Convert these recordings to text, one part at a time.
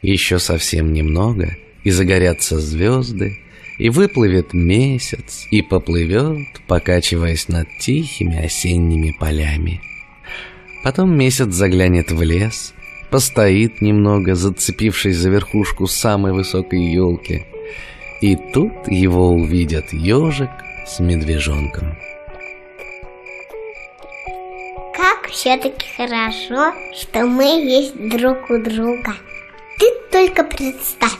Еще совсем немного, и загорятся звезды, и выплывет месяц, и поплывет, покачиваясь над тихими осенними полями. Потом месяц заглянет в лес, постоит немного, зацепившись за верхушку самой высокой елки, и тут его увидят ежик с медвежонком. Как все-таки хорошо, что мы есть друг у друга. Ты только представь,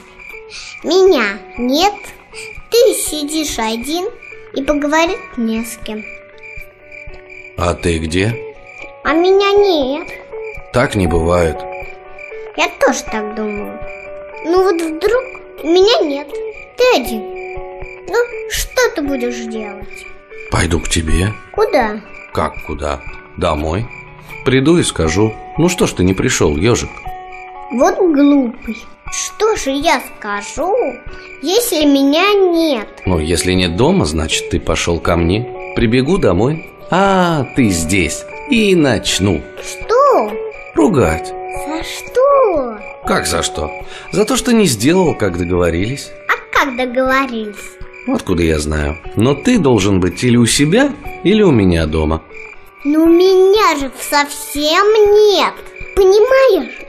меня нет, ты сидишь один и поговорить не с кем. А ты где? А меня нет. Так не бывает. Я тоже так думаю. Ну вот вдруг меня нет, ты один. Ну, что ты будешь делать? Пойду к тебе. Куда? Как куда? Домой. Приду и скажу. Ну что ж ты не пришел, ежик? Вот глупый. Что же я скажу, если меня нет? Ну, если нет дома, значит, ты пошел ко мне. Прибегу домой. А, ты здесь. И начну. Что? Ругать. За что? Как за что? За то, что не сделал, как договорились. А как договорились? Откуда я знаю? Но ты должен быть или у себя, или у меня дома. Ну меня же совсем нет. Понимаешь?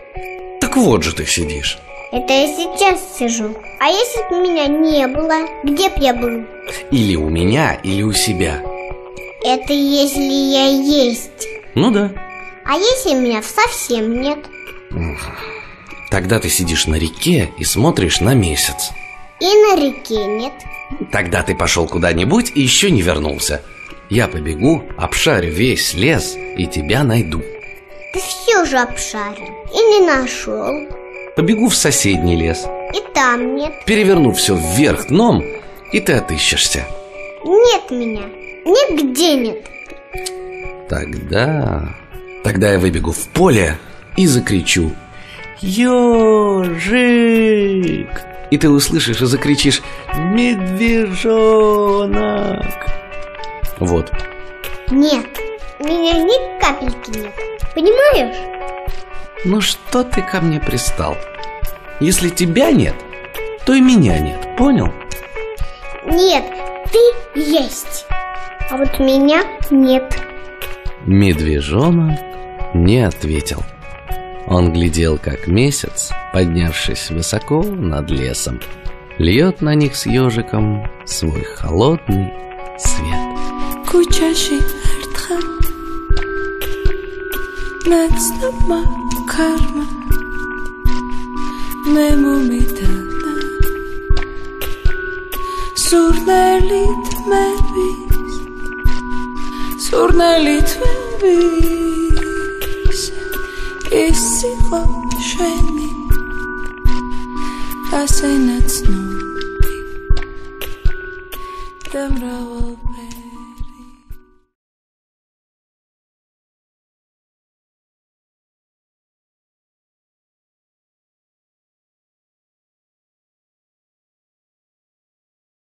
Так вот же ты сидишь. Это я сейчас сижу. А если бы меня не было, где б я был? Или у меня, или у себя. Это если я есть. Ну да. А если меня совсем нет? Тогда ты сидишь на реке и смотришь на месяц. И на реке нет. Тогда ты пошел куда-нибудь и еще не вернулся. Я побегу, обшарю весь лес и тебя найду. Ты все же обшарил и не нашел. Побегу в соседний лес. И там нет. Переверну все вверх дном, и ты отыщешься. Нет меня. Нигде нет. Тогда я выбегу в поле и закричу: «Ежик!» И ты услышишь и закричишь: «Медвежонок!» Вот. Нет, меня ни капельки нет. Понимаешь? Ну что ты ко мне пристал? Если тебя нет, то и меня нет, понял? Нет, ты есть, а вот меня нет. Медвежонок не ответил. Он глядел, как месяц, поднявшись высоко над лесом, льет на них с ежиком свой холодный свет. Кучаши артха нацнама карма мемумитана сурнелит мебис исила შენი ასე ნაცნობი და მრავალ